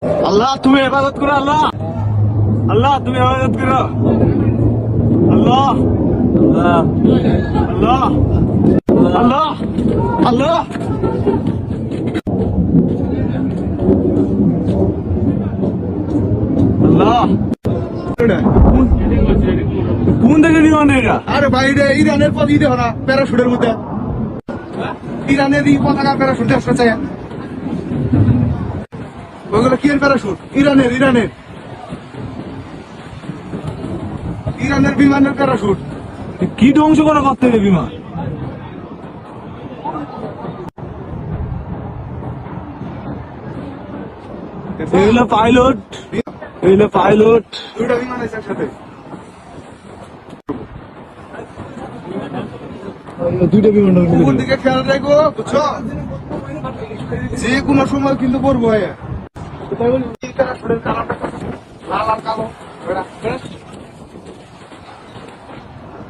আল্লাহ তুমি ইবাদত করো, আল্লাহ আল্লাহ তুমি ইবাদত করো, আল্লাহ আল্লাহ আল্লাহ আল্লাহ আল্লাহ। আল্লাহ কোন থেকে নিবেন এটা? আরে ভাই রে, ইরানের পথ ইদে হরা প্যারাশুটের মধ্যে, ইরানের ই পতাকা প্যারাশুট আসতে চাই। ওইগুলো কি এর প্যারাশুট? ইরানের ইরানের ইরানের বিমানের প্যারাশুট। কি ধ্বংস করা করতে হবে বিমান? এগুলো পাইলট, এগুলো পাইলট। দুইটা বিমান আছে একসাথে। দুইটা বিমান উপর দিকে খেয়াল রাখবো, বুঝছো? যে কোনো সময় কিন্তু পড়বো হয়ে প্যারাশুটের কালারটা লাল আর কালো।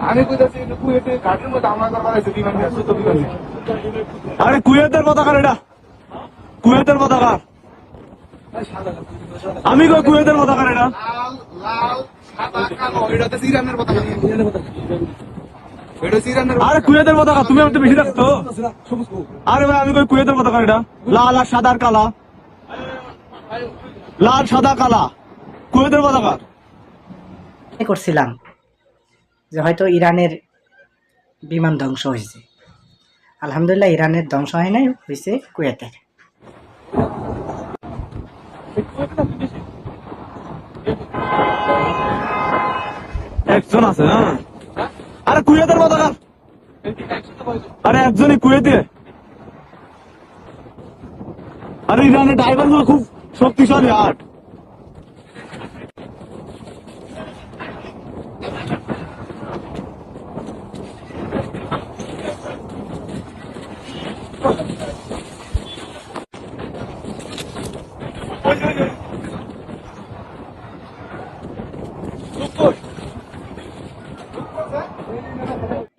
আমি কইতাছি কুয়েতে ঘাটের মধ্যে হামলা করবার আছে বিমান দিয়ে, ছোট বিমান দিয়ে। আরে কুয়েতের পতাকা এটা, কুয়েতের পতাকা। আমি কই কুয়েতের পতাকা এটা। লাল লাল সাদা কালো, এটা হচ্ছে ইরানের পতাকা। এটা হচ্ছে ইরানের আরে পতাকা। কুয়েতের পতাকা, তুমি আমাকে বেশি রাখতো। আরে ভাই আমি কই কুয়েতের পতাকা এটা, লাল আর সাদা আর কালা, লাল সাদা কালা কুয়েতের পতাকা। করছিলাম যে হয়তো ইরানের বিমান ধ্বংস হয়েছে। আলহামদুলিল্লাহ ইরানের ধ্বংস হয় নাই, হয়েছে কুয়েতের। একজন আছে হ্যাঁ। আরে কুয়েতের পতাকা, আরে একজনই কুয়েতে। আরে ইরানের ড্রাইভার গুলো খুব শক্তিশালী আট।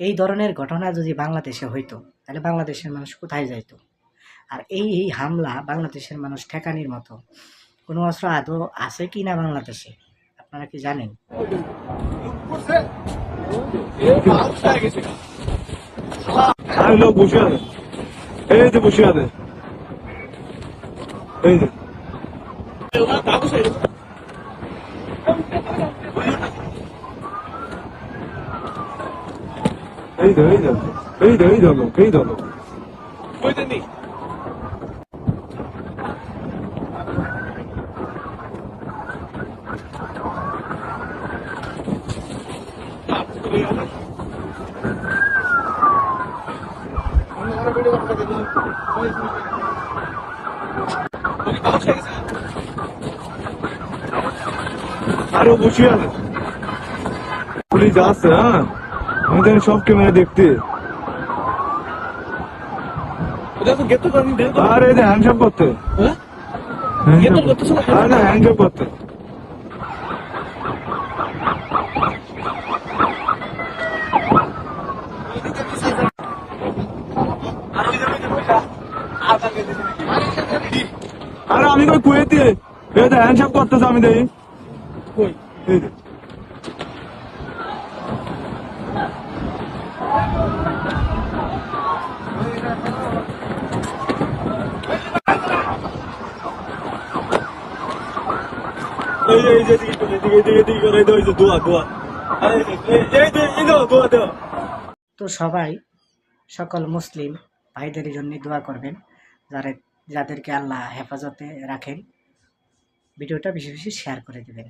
এই ধরনের ঘটনা যদি বাংলাদেশে হইতো তাহলে বাংলাদেশের মানুষ কোথায় যাইতো? আর এই হামলা বাংলাদেশের মানুষ ঠেকানির মতো কোনো অস্ত্র আদৌ আছে কি না বাংলাদেশে আপনারা কি জানেন? আর লোক বসে আছে, এই যে বসে আছে, এই যে এই তো এই তো এই তো এই তো লোক, এই তো লোক। আরো বসে আছে, পুলিশ আসছে। হ্যাঁ আমি জানি সব ক্যামেরা দেখতে। আরে এই যে হ্যান্ডশপ করতে, আরে না হ্যান্ডশপ করতে। আরে আমি কই কুয়েতে, এই যে হ্যান্ডশপ করতেছে, আমি দেখি এই যে। এই যে এদিকে করে এই যে দোয়া দোয়া, এই দোয়া দেওয়া। তো সবাই সকল মুসলিম ভাইদের জন্য দোয়া করবেন, যাদেরকে আল্লাহ হেফাজতে রাখেন। ভিডিওটা বেশি বেশি শেয়ার করে দিবেন।